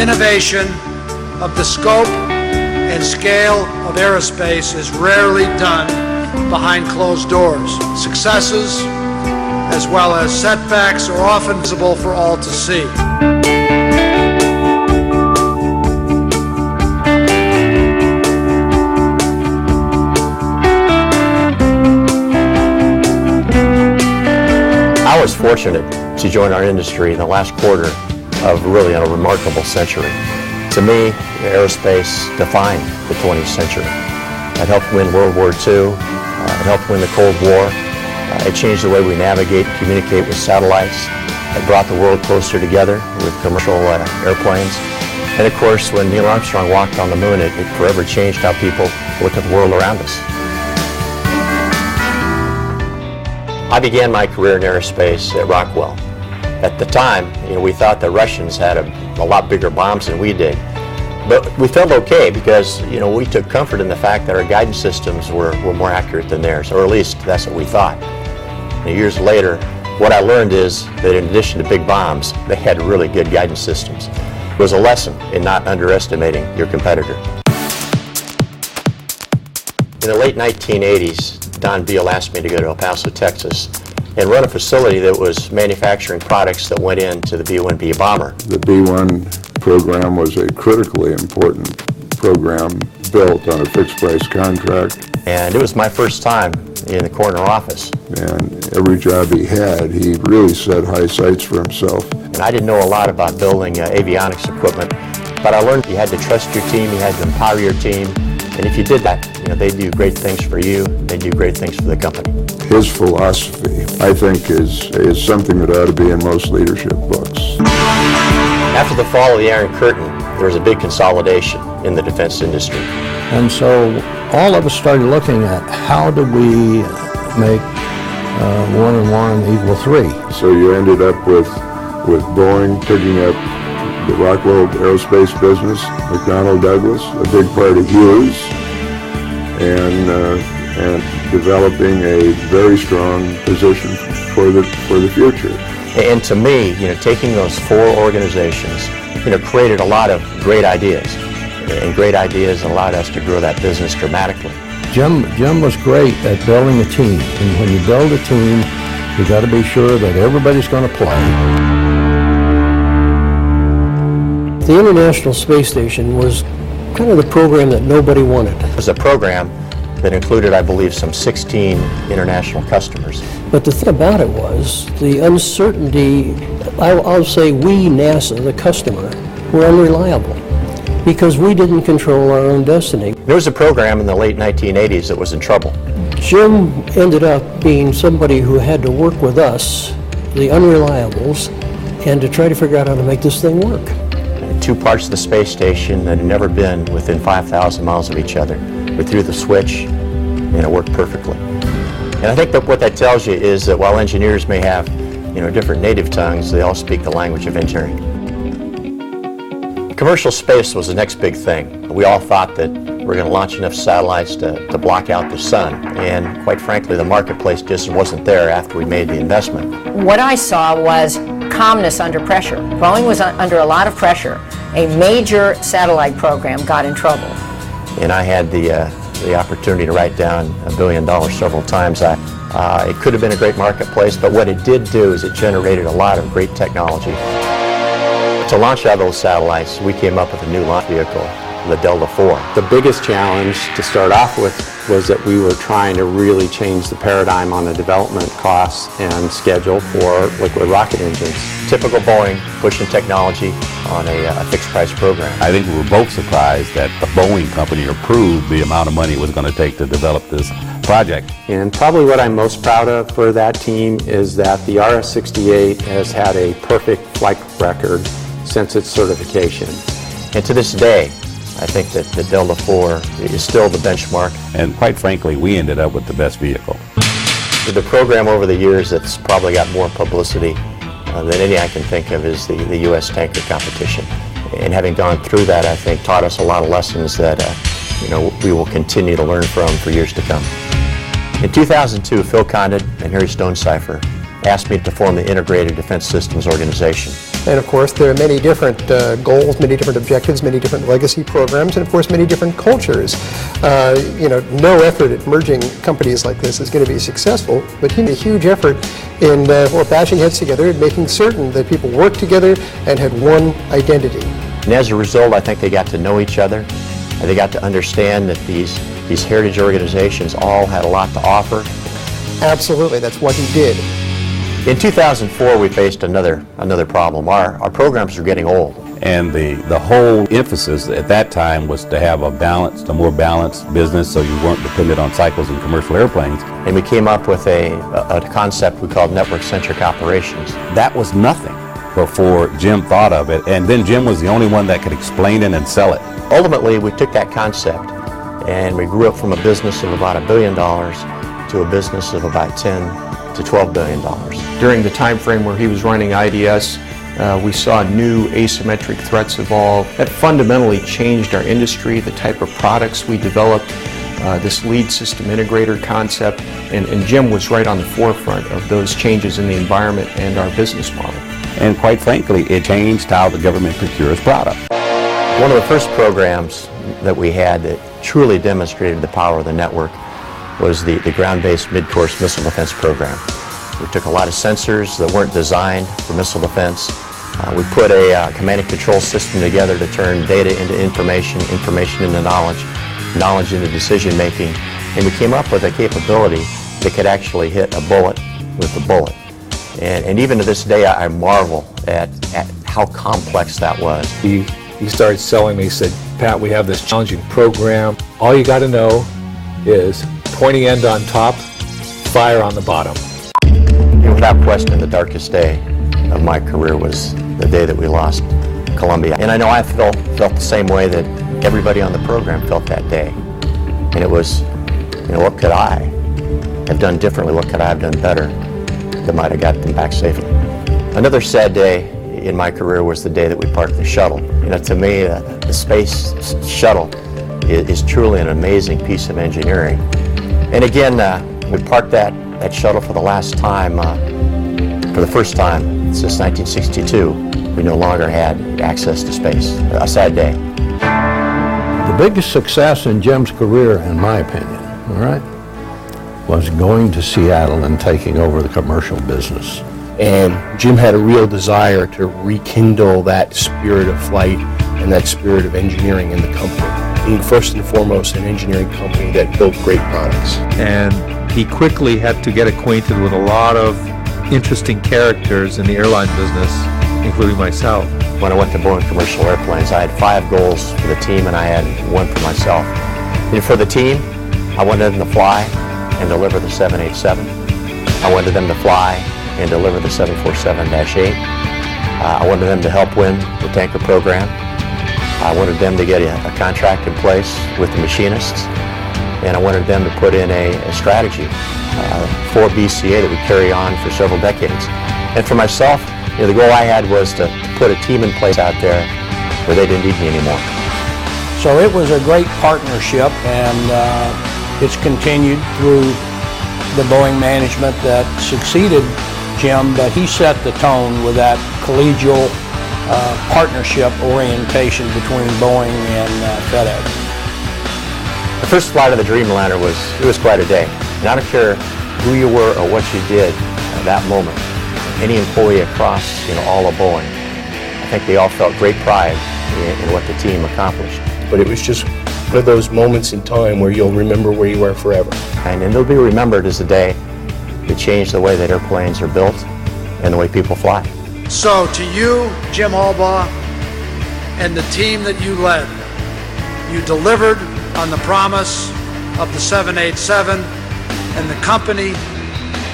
Innovation of the scope and scale of aerospace is rarely done behind closed doors. Successes, as well as setbacks, are often visible for all to see. I was fortunate to join our industry in the last quarter of really a remarkable century. To me, aerospace defined the 20th century. It helped win World War II. It helped win the Cold War. It changed the way we navigate and communicate with satellites. It brought the world closer together with commercial airplanes. And of course, when Neil Armstrong walked on the moon, it forever changed how people look at the world around us. I began my career in aerospace at Rockwell. At the time, we thought the Russians had a lot bigger bombs than we did. But we felt okay because, we took comfort in the fact that our guidance systems were more accurate than theirs, or at least that's what we thought. And years later, what I learned is that in addition to big bombs, they had really good guidance systems. It was a lesson in not underestimating your competitor. In the late 1980s, Don Beal asked me to go to El Paso, Texas, and run a facility that was manufacturing products that went into the B-1B bomber. The B-1 program was a critically important program built on a fixed-price contract. And it was my first time in the corner office. And every job he had, he really set high sights for himself. And I didn't know a lot about building avionics equipment, but I learned you had to trust your team, you had to empower your team, and if you did that, they do great things for you, they do great things for the company. His philosophy, I think, is something that ought to be in most leadership books. After the fall of the Iron Curtain, there was a big consolidation in the defense industry. And so all of us started looking at how do we make 1 and 1 equal 3. So you ended up with Boeing picking up the Rockwell aerospace business, McDonnell Douglas, a big part of Hughes, and developing a very strong position for the future. And to me, taking those 4 organizations, created a lot of great ideas, and great ideas allowed us to grow that business dramatically. Jim was great at building a team, and when you build a team, you got to be sure that everybody's going to play. The International Space Station was kind of the program that nobody wanted. It was a program that included, I believe, some 16 international customers. But the thing about it was the uncertainty. I'll say we, NASA, the customer, were unreliable because we didn't control our own destiny. There was a program in the late 1980s that was in trouble. Jim ended up being somebody who had to work with us, the unreliables, and to try to figure out how to make this thing work. 2 parts of the space station that had never been within 5,000 miles of each other. We threw the switch, and it worked perfectly. And I think that what that tells you is that while engineers may have, different native tongues, they all speak the language of engineering. Commercial space was the next big thing. We all thought that we're going to launch enough satellites to block out the sun, and quite frankly, the marketplace just wasn't there after we made the investment. What I saw was calmness under pressure. Boeing was under a lot of pressure. A major satellite program got in trouble. And I had the opportunity to write down $1 billion several times. It could have been a great marketplace, but what it did do is it generated a lot of great technology. To launch out of those satellites, we came up with a new launch vehicle, the Delta IV. The biggest challenge to start off with was that we were trying to really change the paradigm on the development costs and schedule for liquid rocket engines. Typical Boeing pushing technology on a fixed price program. I think we were both surprised that the Boeing company approved the amount of money it was going to take to develop this project. And probably what I'm most proud of for that team is that the RS-68 has had a perfect flight record since its certification. And to this day, I think that the Delta IV is still the benchmark. And quite frankly, we ended up with the best vehicle. The program over the years that's probably got more publicity than any I can think of is the U.S. tanker competition. And having gone through that, I think, taught us a lot of lessons that we will continue to learn from for years to come. In 2002, Phil Condon and Harry Stonecipher asked me to form the Integrated Defense Systems Organization. And of course, there are many different goals, many different objectives, many different legacy programs, and of course, many different cultures. No effort at merging companies like this is going to be successful, but he made a huge effort in bashing heads together and making certain that people worked together and had one identity. And as a result, I think they got to know each other, and they got to understand that these heritage organizations all had a lot to offer. Absolutely, that's what he did. In 2004, we faced another problem. Our programs were getting old. And the whole emphasis at that time was to have a more balanced business, so you weren't dependent on cycles and commercial airplanes. And we came up with a concept we called network-centric operations. That was nothing before Jim thought of it, and then Jim was the only one that could explain it and sell it. Ultimately, we took that concept and we grew up from a business of about $1 billion to a business of about $10 to $12 billion. During the time frame where he was running IDS, we saw new asymmetric threats evolve. That fundamentally changed our industry, the type of products we developed, this lead system integrator concept, and Jim was right on the forefront of those changes in the environment and our business model. And quite frankly, it changed how the government procures product. One of the first programs that we had that truly demonstrated the power of the network was the ground-based mid-course missile defense program. We took a lot of sensors that weren't designed for missile defense. We put a command and control system together to turn data into information, information into knowledge, knowledge into decision making, and we came up with a capability that could actually hit a bullet with a bullet. And even to this day, I marvel at how complex that was. He started selling me, he said, Pat, we have this challenging program. All you got to know is pointing end on top, fire on the bottom. And without question, the darkest day of my career was the day that we lost Columbia. And I know I felt the same way that everybody on the program felt that day. And it was, what could I have done differently? What could I have done better that might have got them back safely? Another sad day in my career was the day that we parked the shuttle. To me, the space shuttle is truly an amazing piece of engineering. And again, we parked that shuttle for the last time, for the first time since 1962. We no longer had access to space. A sad day. The biggest success in Jim's career, in my opinion, all right, was going to Seattle and taking over the commercial business. And Jim had a real desire to rekindle that spirit of flight and that spirit of engineering in the company. Being first and foremost an engineering company that built great products. And he quickly had to get acquainted with a lot of interesting characters in the airline business, including myself. When I went to Boeing Commercial Airplanes, I had 5 goals for the team and I had 1 for myself. And for the team, I wanted them to fly and deliver the 787. I wanted them to fly and deliver the 747-8. I wanted them to help win the tanker program. I wanted them to get a contract in place with the machinists, and I wanted them to put in a strategy for BCA that would carry on for several decades. And for myself, the goal I had was to put a team in place out there where they didn't need me anymore. So it was a great partnership, and it's continued through the Boeing management that succeeded Jim, but he set the tone with that collegial partnership orientation between Boeing and FedEx. The first flight of the Dreamliner was quite a day. And I don't care who you were or what you did at that moment. Any employee across all of Boeing, I think they all felt great pride in what the team accomplished. But it was just one of those moments in time where you'll remember where you were forever. And it'll be remembered as the day that changed the way that airplanes are built and the way people fly. So to you, Jim Albaugh, and the team that you led, you delivered on the promise of the 787, and the company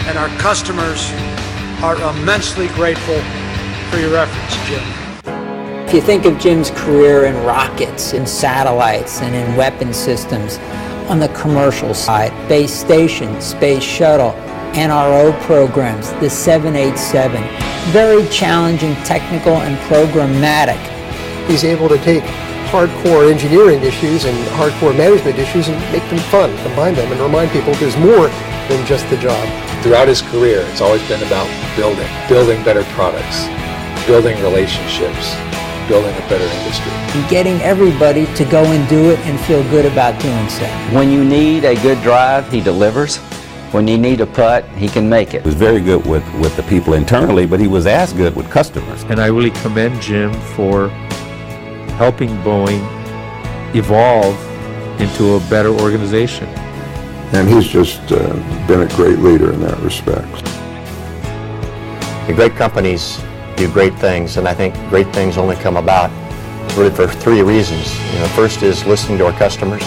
and our customers are immensely grateful for your efforts, Jim. If you think of Jim's career in rockets, in satellites, and in weapon systems, on the commercial side, base station, space shuttle, NRO programs, the 787, very challenging, technical, and programmatic. He's able to take hardcore engineering issues and hardcore management issues and make them fun, combine them, and remind people there's more than just the job. Throughout his career, it's always been about building better products. building relationships, building a better industry. And getting everybody to go and do it and feel good about doing so. When you need a good drive, he delivers. When you need a putt, he can make it. He was very good with the people internally, but he was as good with customers. And I really commend Jim for helping Boeing evolve into a better organization. And he's just been a great leader in that respect. The great companies do great things, and I think great things only come about really for three reasons. The first is listening to our customers.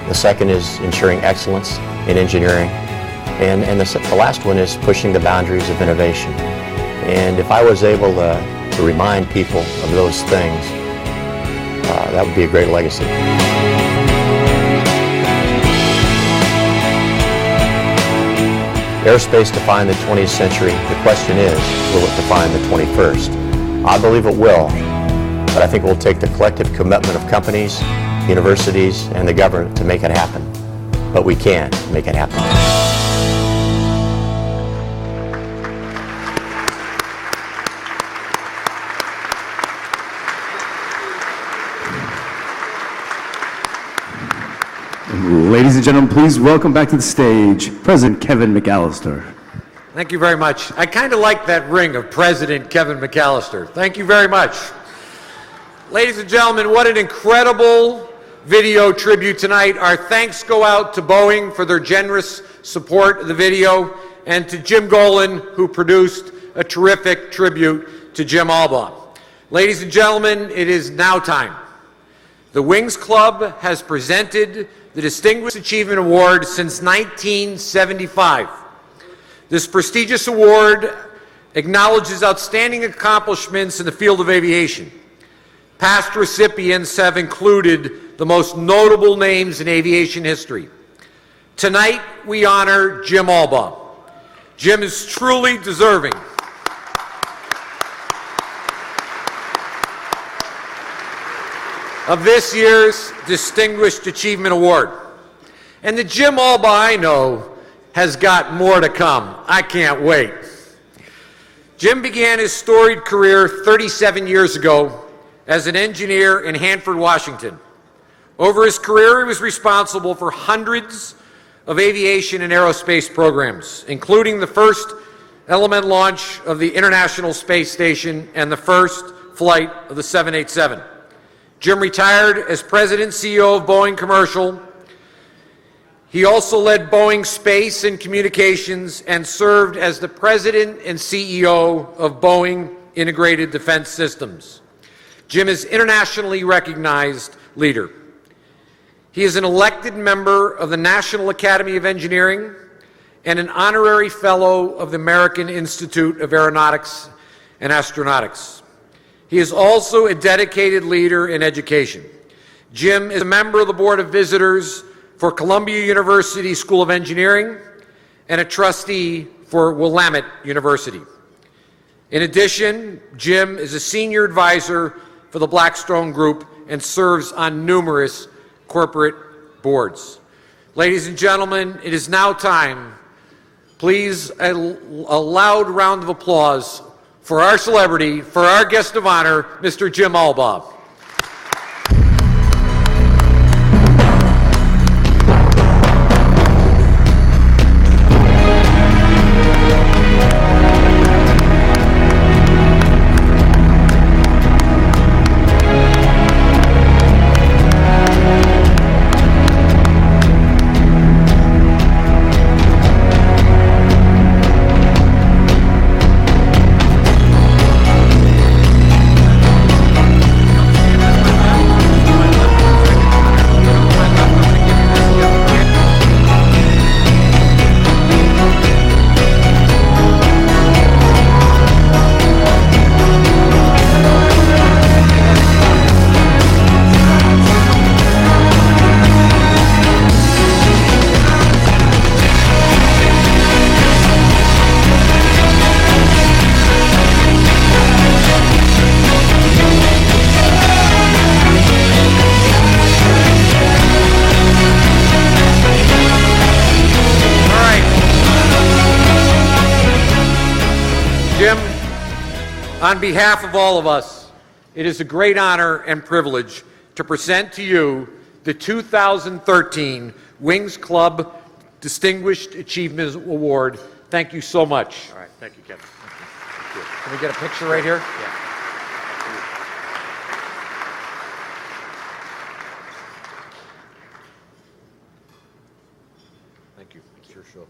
The second is ensuring excellence in engineering. And the last one is pushing the boundaries of innovation. And if I was able to remind people of those things, that would be a great legacy. Aerospace defined the 20th century. The question is, will it define the 21st? I believe it will, but I think it will take the collective commitment of companies, universities, and the government to make it happen. But we can make it happen. Ladies and gentlemen, please welcome back to the stage President Kevin McAllister. Thank you very much. I kind of like that ring of President Kevin McAllister. Thank you very much. Ladies and gentlemen, what an incredible video tribute tonight. Our thanks go out to Boeing for their generous support of the video, and to Jim Golan, who produced a terrific tribute to Jim Albaugh. Ladies and gentlemen, it is now time. The Wings Club has presented the Distinguished Achievement Award since 1975. This prestigious award acknowledges outstanding accomplishments in the field of aviation. Past recipients have included the most notable names in aviation history. Tonight, we honor Jim Albaugh. Jim is truly deserving of this year's Distinguished Achievement Award. And the Jim Albaugh I know has got more to come. I can't wait. Jim began his storied career 37 years ago as an engineer in Hanford, Washington. Over his career, he was responsible for hundreds of aviation and aerospace programs, including the first element launch of the International Space Station and the first flight of the 787. Jim retired as President and CEO of Boeing Commercial. He also led Boeing Space and Communications and served as the President and CEO of Boeing Integrated Defense Systems. Jim is an internationally recognized leader. He is an elected member of the National Academy of Engineering and an honorary fellow of the American Institute of Aeronautics and Astronautics. He is also a dedicated leader in education. Jim is a member of the Board of Visitors for Columbia University School of Engineering and a trustee for Willamette University. In addition, Jim is a senior advisor for the Blackstone Group and serves on numerous corporate boards. Ladies and gentlemen, it is now time. Please, a loud round of applause for our celebrity, for our guest of honor, Mr. Jim Albaugh. On behalf of all of us, it is a great honor and privilege to present to you the 2013 Wings Club Distinguished Achievement Award. Thank you so much. All right, thank you, Kevin. Thank you. Can we get a picture right here? Yeah. Thank you. Sure, sure.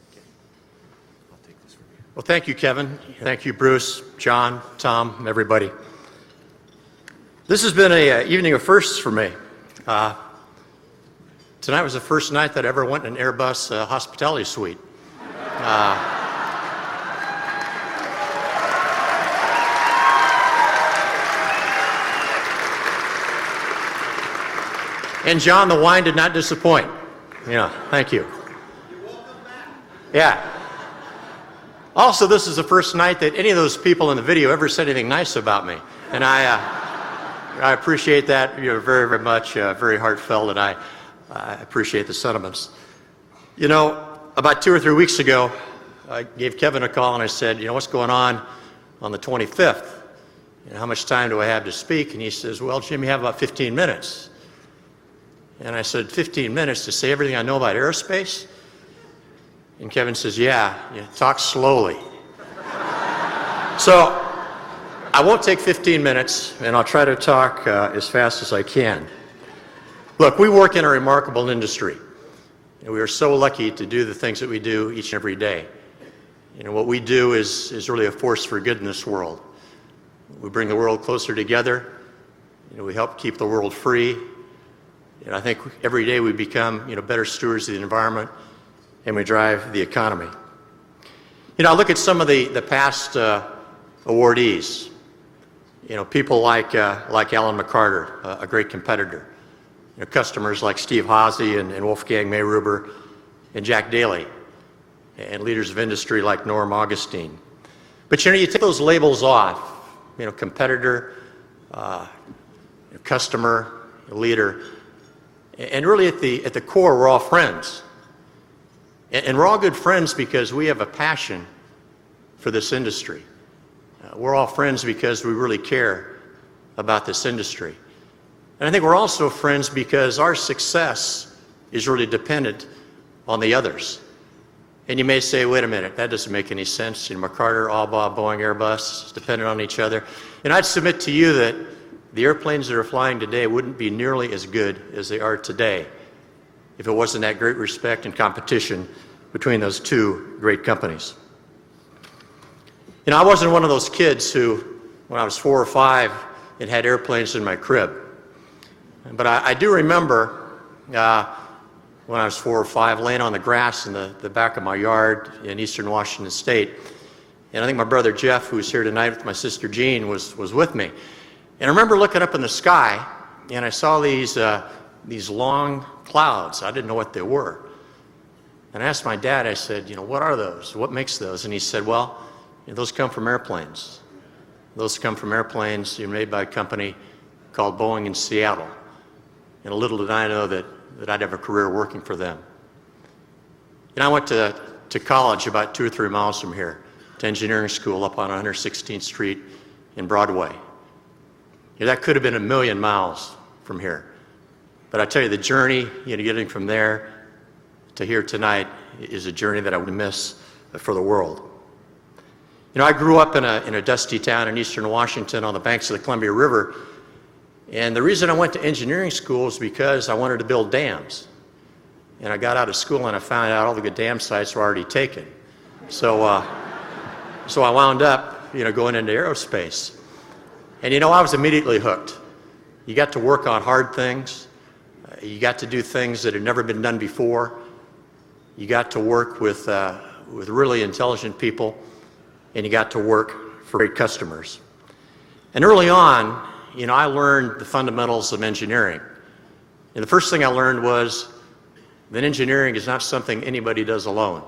I'll take this from you. Well, thank you, Kevin. Thank you, Bruce, John, Tom, everybody. This has been an evening of firsts for me. Tonight was the first night that I ever went in an Airbus hospitality suite. And John, the wine did not disappoint. Yeah, thank you. Yeah. Also, this is the first night that any of those people in the video ever said anything nice about me. And I appreciate that very, very much, very heartfelt, and I appreciate the sentiments. You know, about 2 or 3 weeks ago, I gave Kevin a call and I said, you know, what's going on the 25th? And how much time do I have to speak? And he says, well, Jim, you have about 15 minutes. And I said, 15 minutes to say everything I know about aerospace? And Kevin says, yeah, talk slowly. So I won't take 15 minutes, and I'll try to talk as fast as I can. Look, we work in a remarkable industry, and we are so lucky to do the things that we do each and every day. You know, what we do is really a force for good in this world. We bring the world closer together. You know, we help keep the world free. And I think every day we become, better stewards of the environment, and we drive the economy. You know, I look at some of the past awardees. You know, people like Alan McCarter, a great competitor. You know, customers like Steve Haase and Wolfgang Mayruber and Jack Daly, and leaders of industry like Norm Augustine. But you take those labels off, competitor, customer, leader, and really at the core, we're all friends. And we're all good friends because we have a passion for this industry. We're all friends because we really care about this industry. And I think we're also friends because our success is really dependent on the others. And you may say, wait a minute, that doesn't make any sense. McCarter, Albaugh, Boeing, Airbus, dependent on each other. And I'd submit to you that the airplanes that are flying today wouldn't be nearly as good as they are today if it wasn't that great respect and competition between those two great companies. I wasn't one of those kids who, when I was 4 or 5, had airplanes in my crib. But I do remember when I was 4 or 5 laying on the grass in the back of my yard in eastern Washington State. And I think my brother Jeff, who's here tonight with my sister Jean, was with me. And I remember looking up in the sky, and I saw these long clouds. I didn't know what they were. And I asked my dad, I said, what are those? What makes those? And he said, well, those come from airplanes. Those come from airplanes made by a company called Boeing in Seattle. And little did I know that I'd have a career working for them. I went to college about 2 or 3 miles from here, to engineering school up on 116th Street in Broadway. That could have been 1,000,000 miles from here. But I tell you, the journey, getting from there to here tonight is a journey that I would miss for the world. I grew up in a dusty town in eastern Washington on the banks of the Columbia River. And the reason I went to engineering school is because I wanted to build dams. And I got out of school and I found out all the good dam sites were already taken. So I wound up, going into aerospace. And I was immediately hooked. You got to work on hard things. You got to do things that had never been done before. You got to work with really intelligent people, and you got to work for great customers. And early on, I learned the fundamentals of engineering. And the first thing I learned was that engineering is not something anybody does alone.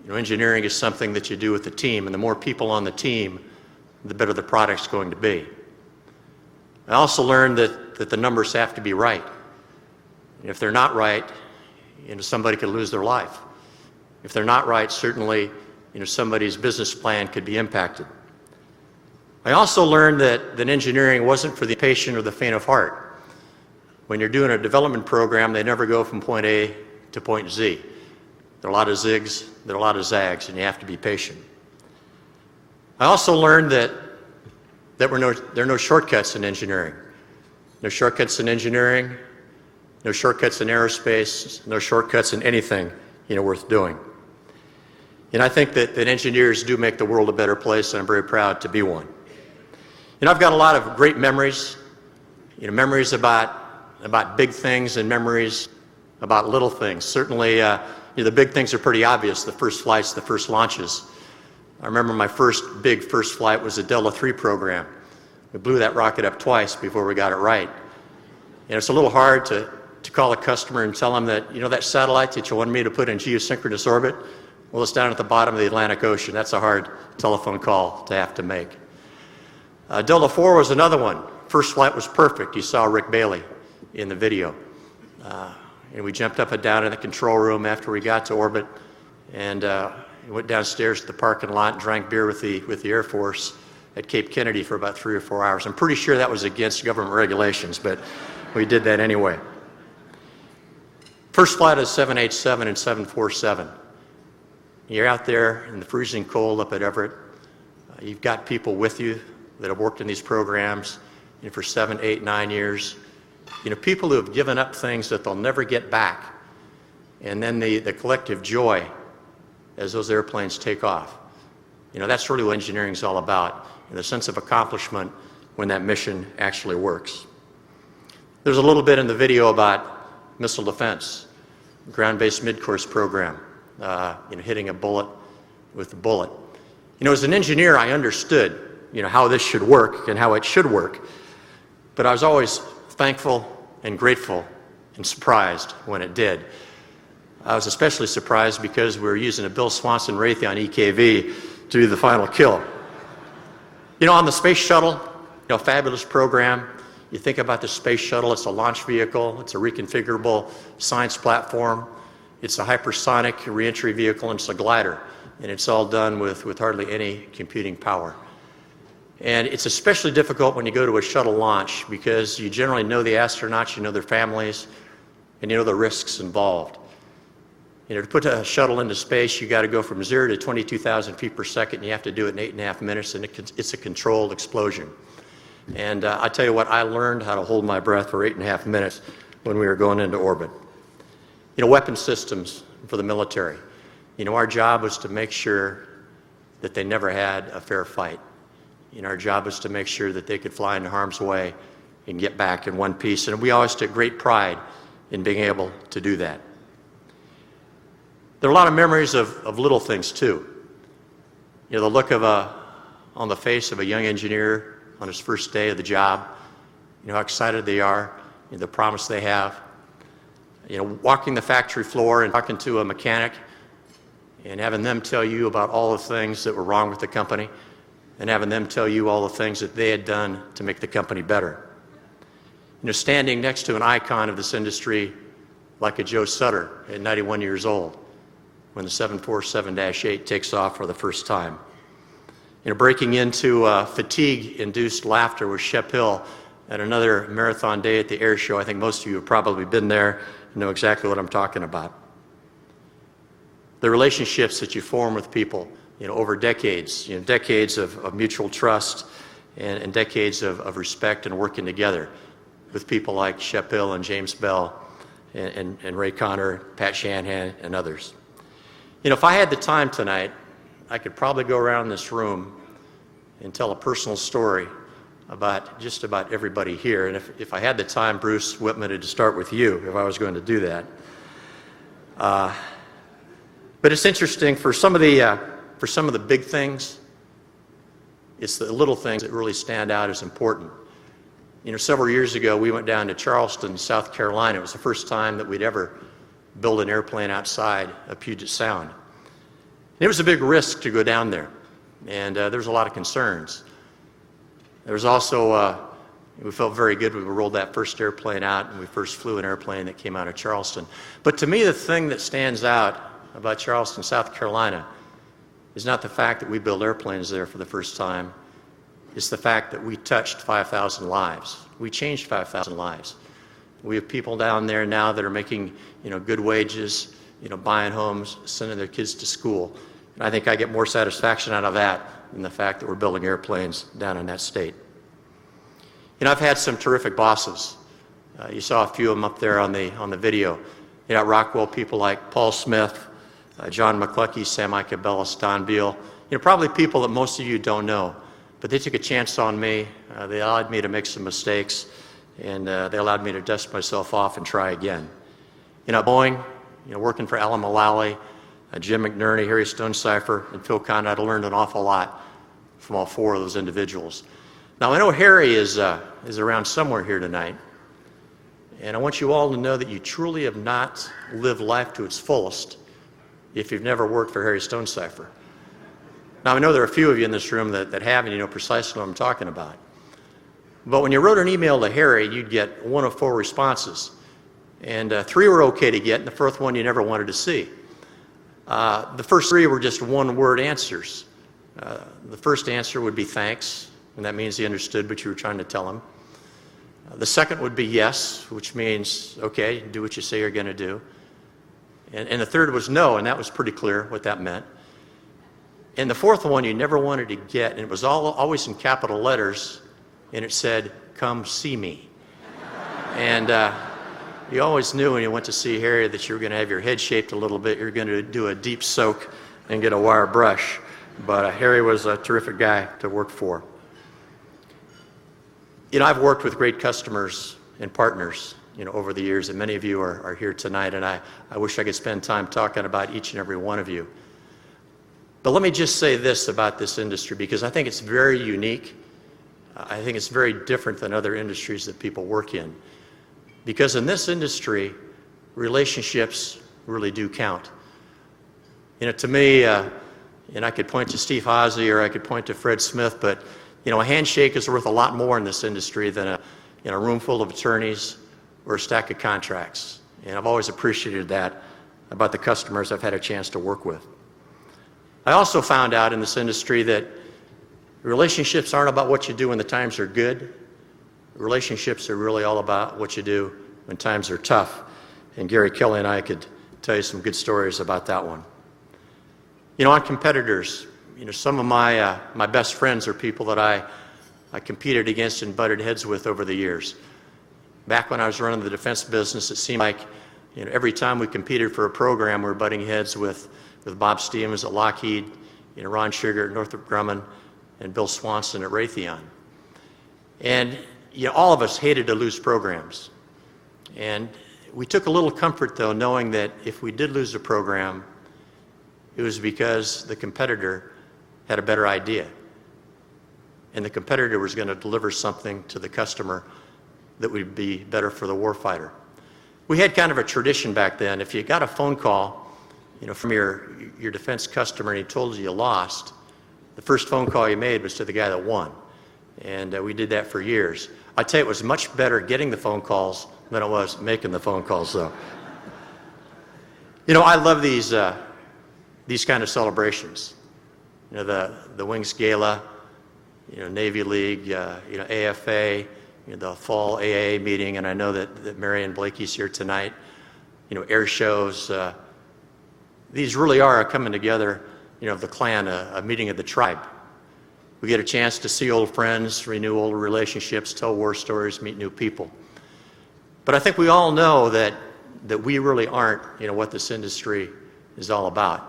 Engineering is something that you do with a team, and the more people on the team, the better the product's going to be. I also learned that the numbers have to be right. And if they're not right, somebody could lose their life. If they're not right, certainly, somebody's business plan could be impacted. I also learned that engineering wasn't for the impatient or the faint of heart. When you're doing a development program, they never go from point A to point Z. There are a lot of zigs, there are a lot of zags, and you have to be patient. I also learned that there are no shortcuts in engineering. No shortcuts in engineering, no shortcuts in aerospace, no shortcuts in anything worth doing. And I think that engineers do make the world a better place, and I'm very proud to be one. I've got a lot of great memories, memories about big things and memories about little things. Certainly, the big things are pretty obvious, the first flights, the first launches. I remember my first flight was the Delta III program. We blew that rocket up twice before we got it right. And it's a little hard to call a customer and tell them that, that satellite that you wanted me to put in geosynchronous orbit, well, it's down at the bottom of the Atlantic Ocean. That's a hard telephone call to have to make. Delta IV was another one. First flight was perfect. You saw Rick Bailey in the video. And we jumped up and down in the control room after we got to orbit, and went downstairs to the parking lot and drank beer with the Air Force at Cape Kennedy for about 3 or 4 hours. I'm pretty sure that was against government regulations, but we did that anyway. First flight of 787 and 747. You're out there in the freezing cold up at Everett. You've got people with you that have worked in these programs for 7, 8, 9 years. People who have given up things that they'll never get back. And then the collective joy as those airplanes take off. That's really what engineering is all about, the sense of accomplishment when that mission actually works. There's a little bit in the video about missile defense, ground-based mid-course program, hitting a bullet with a bullet. As an engineer, I understood, how this should work and how it should work, but I was always thankful and grateful and surprised when it did. I was especially surprised because we were using a Bill Swanson Raytheon EKV to do the final kill. On the space shuttle, fabulous program. You think about the space shuttle, it's a launch vehicle, it's a reconfigurable science platform, it's a hypersonic reentry vehicle, and it's a glider. And it's all done with hardly any computing power. And it's especially difficult when you go to a shuttle launch because you generally know the astronauts, you know their families, and you know the risks involved. To put a shuttle into space, you got to go from 0 to 22,000 feet per second, and you have to do it in 8.5 minutes, and it's a controlled explosion. And I tell you what, I learned how to hold my breath for 8.5 minutes when we were going into orbit. Weapon systems for the military. Our job was to make sure that they never had a fair fight. Our job was to make sure that they could fly into harm's way and get back in one piece. And we always took great pride in being able to do that. There are a lot of memories of little things too. The look on the face of a young engineer on his first day of the job, how excited they are, the promise they have. Walking the factory floor and talking to a mechanic and having them tell you about all the things that were wrong with the company and having them tell you all the things that they had done to make the company better. Standing next to an icon of this industry like a Joe Sutter at 91 years old when the 747-8 takes off for the first time. Breaking into fatigue-induced laughter with Shep Hill at another marathon day at the air show. I think most of you have probably been there and know exactly what I'm talking about. The relationships that you form with people, over decades, decades of mutual trust and decades of respect and working together with people like Shep Hill and James Bell and Ray Connor, Pat Shanahan, and others. If I had the time tonight, I could probably go around this room and tell a personal story about just about everybody here. And if I had the time, Bruce Whitman, to start with you, if I was going to do that. But it's interesting, for some of the big things, it's the little things that really stand out as important. Several years ago, we went down to Charleston, South Carolina. It was the first time that we'd ever build an airplane outside of Puget Sound. And it was a big risk to go down there, and there was a lot of concerns. There was also, we felt very good when we rolled that first airplane out and we first flew an airplane that came out of Charleston. But to me, the thing that stands out about Charleston, South Carolina, is not the fact that we built airplanes there for the first time, is the fact that we touched 5,000 lives. We changed 5,000 lives. We have people down there now that are making, good wages, buying homes, sending their kids to school. And I think I get more satisfaction out of that than the fact that we're building airplanes down in that state. I've had some terrific bosses. You saw a few of them up there on the video. At Rockwell, people like Paul Smith, John McCluskey, Sam Icabella, Don Beal, probably people that most of you don't know, but they took a chance on me. They allowed me to make some mistakes, and they allowed me to dust myself off and try again. At Boeing, working for Alan Mulally, Jim McNerney, Harry Stonecipher, and Phil Conrad, I learned an awful lot from all four of those individuals. Now, I know Harry is around somewhere here tonight, and I want you all to know that you truly have not lived life to its fullest if you've never worked for Harry Stonecipher. Now, I know there are a few of you in this room that have, and you know precisely what I'm talking about. But when you wrote an email to Harry, you'd get one of 4 responses. And 3 were okay to get, and the 4th one you never wanted to see. The first 3 were just one-word answers. The first answer would be thanks, and that means he understood what you were trying to tell him. The second would be yes, which means, okay, do what you say you're going to do. And the third was no, and that was pretty clear what that meant. And the 4th one you never wanted to get, and it was always in capital letters, and it said, "Come see me." And you always knew when you went to see Harry that you were going to have your head shaped a little bit. You're going to do a deep soak and get a wire brush. But Harry was a terrific guy to work for. I've worked with great customers and partners, over the years, and many of you are here tonight, and I wish I could spend time talking about each and every one of you. But let me just say this about this industry, because I think it's very unique. I think it's very different than other industries that people work in. Because in this industry, relationships really do count. To me, and I could point to Steve Haase or I could point to Fred Smith, but a handshake is worth a lot more in this industry than a room full of attorneys or a stack of contracts. And I've always appreciated that about the customers I've had a chance to work with. I also found out in this industry that relationships aren't about what you do when the times are good. Relationships are really all about what you do when times are tough. And Gary Kelly and I could tell you some good stories about that one. On competitors, some of my best friends are people that I competed against and butted heads with over the years. Back when I was running the defense business, it seemed like every time we competed for a program, we were butting heads with Bob Stevens at Lockheed, Ron Sugar at Northrop Grumman, and Bill Swanson at Raytheon. And all of us hated to lose programs. And we took a little comfort, though, knowing that if we did lose a program, it was because the competitor had a better idea. And the competitor was going to deliver something to the customer that would be better for the warfighter. We had kind of a tradition back then. If you got a phone call, from your defense customer and he told you lost, the first phone call you made was to the guy that won. And we did that for years. I tell you, it was much better getting the phone calls than it was making the phone calls, though. I love these kind of celebrations. The Wings Gala, Navy League, AFA, the fall AA meeting, and I know that Marion Blakey's here tonight. Air shows. These really are a coming together, of the clan, a meeting of the tribe. We get a chance to see old friends, renew old relationships, tell war stories, meet new people. But I think we all know that we really aren't, what this industry is all about.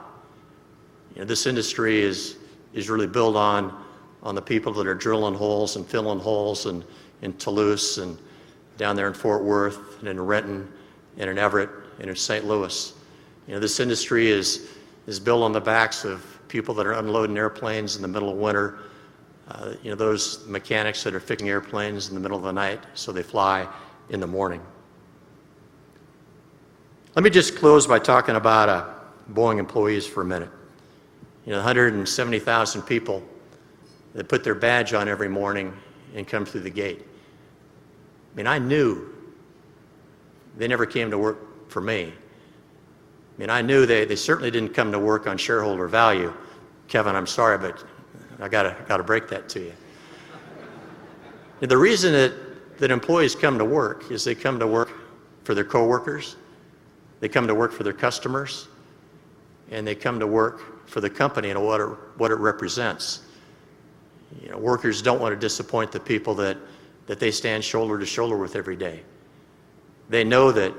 This industry is really built on the people that are drilling holes and filling holes in Toulouse and down there in Fort Worth and in Renton and in Everett and in St. Louis. This industry is built on the backs of people that are unloading airplanes in the middle of winter. Those mechanics that are fixing airplanes in the middle of the night so they fly in the morning. Let me just close by talking about Boeing employees for a minute. 170,000 people that put their badge on every morning and come through the gate. I knew they never came to work for me. I knew they certainly didn't come to work on shareholder value. Kevin, I'm sorry, but I gotta break that to you. The reason that employees come to work is they come to work for their coworkers, they come to work for their customers, and they come to work for the company and what it represents. Workers don't want to disappoint the people that they stand shoulder to shoulder with every day. They know that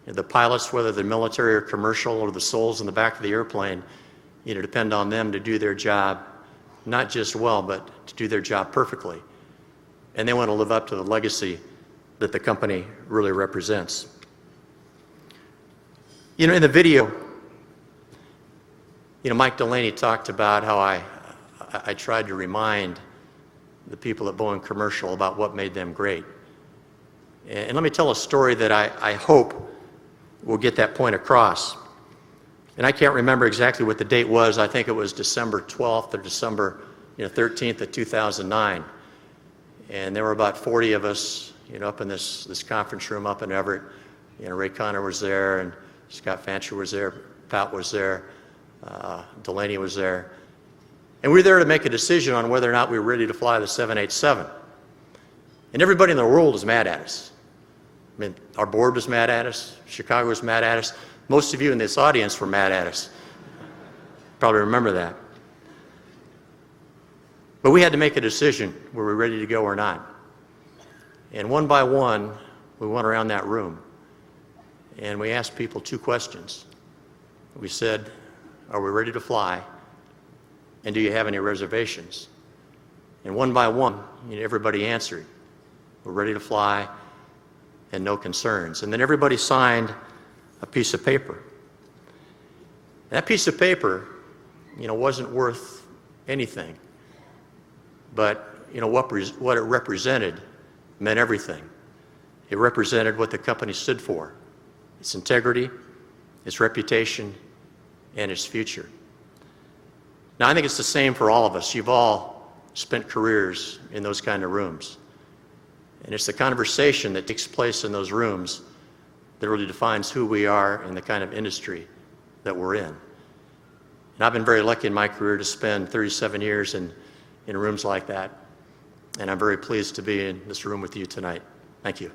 the pilots, whether they're military or commercial, or the souls in the back of the airplane, depend on them to do their job, not just well, but to do their job perfectly. And they want to live up to the legacy that the company really represents. In the video, Mike Delaney talked about how I tried to remind the people at Boeing Commercial about what made them great. And let me tell a story that I hope will get that point across. And I can't remember exactly what the date was. I think it was December 12th or December 13th of 2009. And there were about 40 of us, up in this conference room up in Everett. Ray Conner was there, and Scott Fancher was there, Pat was there, Delaney was there. And we were there to make a decision on whether or not we were ready to fly the 787. And everybody in the world was mad at us. I mean, our board was mad at us, Chicago was mad at us. Most of you in this audience were mad at us. Probably remember that. But we had to make a decision, were we ready to go or not? And one by one, we went around that room and we asked people two questions. We said, are we ready to fly? And do you have any reservations? And one by one, everybody answered, we're ready to fly and no concerns. And then everybody signed a piece of paper. And that piece of paper, wasn't worth anything. But, what it represented meant everything. It represented what the company stood for, its integrity, its reputation, and its future. Now, I think it's the same for all of us. You've all spent careers in those kind of rooms. And it's the conversation that takes place in those rooms that really defines who we are and the kind of industry that we're in. And I've been very lucky in my career to spend 37 years in rooms like that. And I'm very pleased to be in this room with you tonight. Thank you.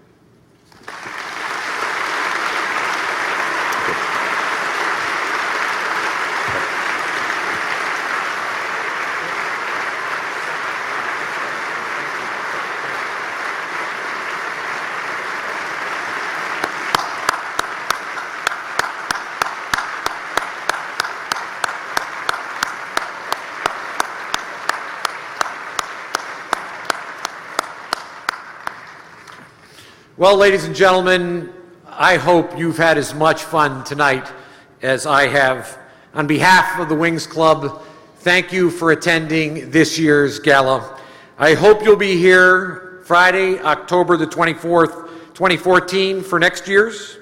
Well, ladies and gentlemen, I hope you've had as much fun tonight as I have. On behalf of the Wings Club, thank you for attending this year's gala. I hope you'll be here Friday, October the 24th, 2014 for next year's.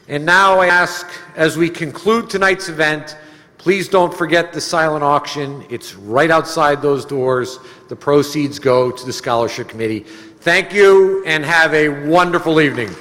And now I ask, as we conclude tonight's event, please don't forget the silent auction. It's right outside those doors. The proceeds go to the Scholarship Committee. Thank you and have a wonderful evening.